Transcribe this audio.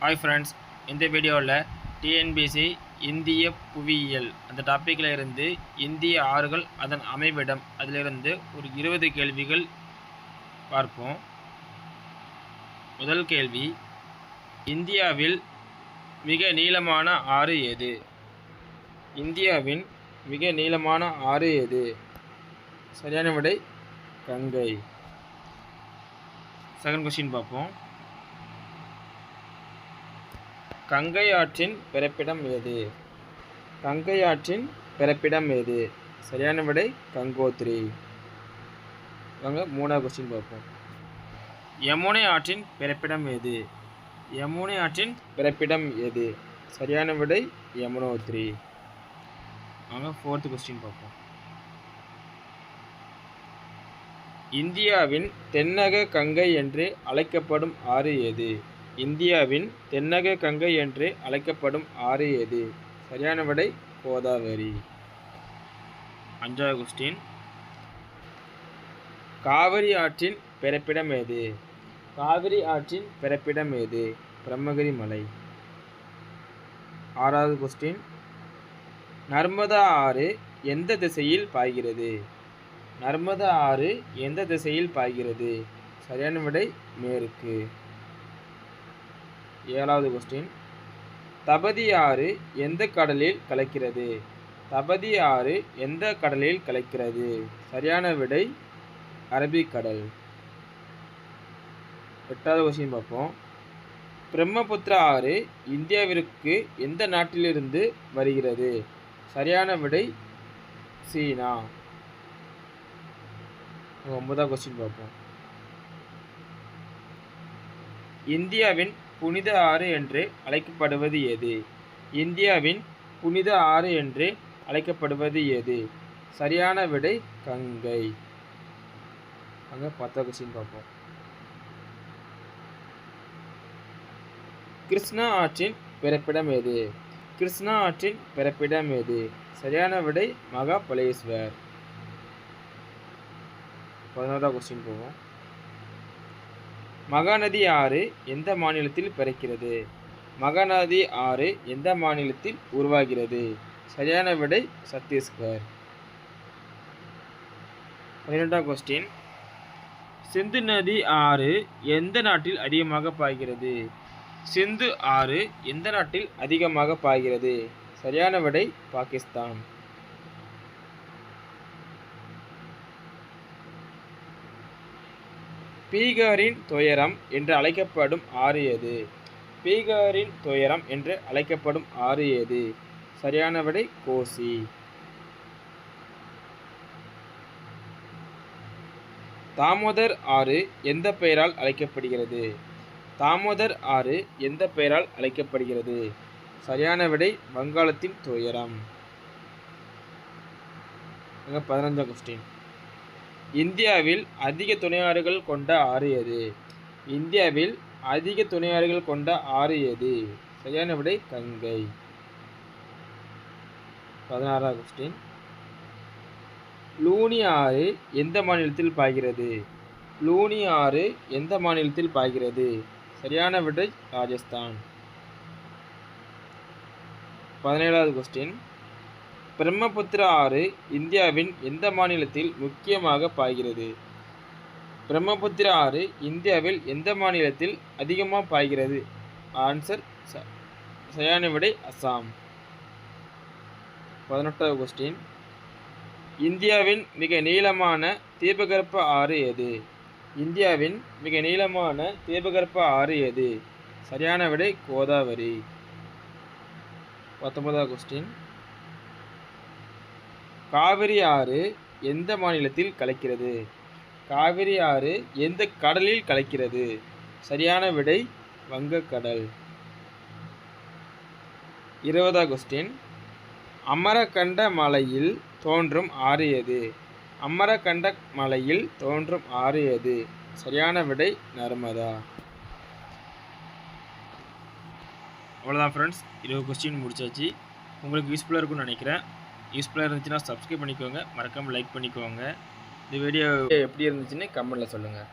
Hi friends, இந்த வீடியோவில் TNPSC இந்திய புவியியல் அந்த டாப்பிக்கில் இருந்து இந்திய ஆறுகள் அதன் அமைவிடம் அதிலிருந்து ஒரு 20 கேள்விகள் பார்ப்போம். முதல் கேள்வி, இந்தியாவில் மிக நீளமான ஆறு எது? இந்தியாவின் மிக நீளமான ஆறு எது? சரியான விடை கங்கை. செகண்ட் கொஸ்டின் பார்ப்போம். கங்கை ஆற்றின் பிறப்பிடம் எது? கங்கை ஆற்றின் பிறப்பிடம் எது? சரியான விடை கங்கோத்ரி. வாங்க மூணாவது கொஸ்டின் பார்ப்போம். யமுனை ஆற்றின் பிறப்பிடம் எது? யமுனை ஆற்றின் பிறப்பிடம் எது? சரியான விடை யமுனோத்ரி. வாங்க ஃபோர்த்து கொஸ்டின் பார்ப்போம். இந்தியாவின் தென்னக கங்கை என்று அழைக்கப்படும் ஆறு எது? இந்தியாவின் தென்னக கங்கை என்று அழைக்கப்படும் ஆறு எது? சரியான விடை கோதாவரி. அஞ்சாவது கொஸ்டின், காவிரி ஆற்றின் பிறப்பிடம் எது? காவிரி ஆற்றின் பிறப்பிடம் எது? பிரம்மகிரி மலை. ஆறாவது கொஸ்டின், நர்மதா ஆறு எந்த திசையில் பாய்கிறது? நர்மதா ஆறு எந்த திசையில் பாய்கிறது? சரியான விடை மேற்கு. ஏழாவது கொஸ்டின், தபதி ஆறு எந்த கடலில் கலக்கிறது? தபதி ஆறு எந்த கடலில் கலக்கிறது? சரியான விடை அரபிக்கடல். எட்டாவது கொஸ்டின் பார்ப்போம். பிரம்மபுத்திரா ஆறு இந்தியாவிற்கு எந்த நாட்டிலிருந்து வருகிறது? சரியான விடை சீனா. ஒன்பதாவது கொஸ்டின் பார்ப்போம். இந்தியாவின் புனித ஆறு என்று அழைக்கப்படுவது எது? இந்தியாவின் புனித ஆறு என்று அழைக்கப்படுவது எது? சரியான விடை கங்கை. அங்கே 10வது கொஸ்டின் பார்ப்போம். கிருஷ்ணா ஆற்றின் பிறப்பிடம் எது? கிருஷ்ணா ஆற்றின் பிறப்பிடம் எது? சரியான விடை மகாபலேஸ்வர். 11வது கொஸ்டின் போவோம். மகாநதி ஆறு எந்த மாநிலத்தில் பிறக்கிறது? மகாநதி ஆறு எந்த மாநிலத்தில் உருவாகிறது? சரியான விடை சத்தீஸ்கர். 12வது கொஸ்டின், சிந்து நதி ஆறு எந்த நாட்டில் அதிகமாக பாய்கிறது? சிந்து ஆறு எந்த நாட்டில் அதிகமாக பாய்கிறது? சரியான விடை பாகிஸ்தான். பீகாரின் துயரம் என்று அழைக்கப்படும் ஆறு எது? பீகாரின் துயரம் என்று அழைக்கப்படும் ஆறு எது? சரியான விடை கோசி. தாமோதர் ஆறு எந்த பெயரால் அழைக்கப்படுகிறது? தாமோதர் ஆறு எந்த பெயரால் அழைக்கப்படுகிறது? சரியான விடை வங்காளத்தின் துயரம். 15வது கொஸ்டின், இந்தியாவில் அதிக துணையாறுகள் கொண்ட ஆறு எது? இந்தியாவில் அதிக துணையாறுகள் கொண்ட ஆறு எது? சரியான விடை கங்கை. 16வது கொஸ்டின், லூனி ஆறு எந்த மாநிலத்தில் பாய்கிறது? லூனி ஆறு எந்த மாநிலத்தில் பாய்கிறது? சரியான விடை ராஜஸ்தான். 17வது கொஸ்டின், பிரம்மபுத்திரா ஆறு இந்தியாவின் எந்த மாநிலத்தில் முக்கியமாக பாய்கிறது? பிரம்மபுத்திரா ஆறு இந்தியாவில் எந்த மாநிலத்தில் அதிகமாக பாய்கிறது? ஆன்சர் சரியான விடை அசாம். 18வது கொஸ்டின், இந்தியாவின் மிக நீளமான தீபகற்ப ஆறு எது? இந்தியாவின் மிக நீளமான தீபகற்ப ஆறு எது? சரியான விடை கோதாவரி. 19வது கொஸ்டின், காவிரி ஆறு எந்த மாநிலத்தில் கலக்கிறது? காவிரி ஆறு எந்த கடலில் கலக்கிறது? சரியான விடை வங்கக்கடல். 20வது கொஸ்டின், அமரகண்ட மலையில் தோன்றும் ஆறு எது? அமரகண்ட மலையில் தோன்றும் ஆறு எது? சரியான விடை நர்மதா. அவ்வளோதான் ஃப்ரெண்ட்ஸ், 20 கொஸ்டின் முடிச்சாச்சு. உங்களுக்கு யூஸ்ஃபுல்லாக இருக்கும்னு நினைக்கிறேன். யூஸ்ஃபுல்லாக இருந்துச்சுன்னா சப்ஸ்கிரைப் பண்ணிக்கோங்க, மறக்காமல் லைக் பண்ணிக்கோங்க. இந்த வீடியோ எப்படி இருந்துச்சுன்னு கமெண்ட்டில் சொல்லுங்கள்.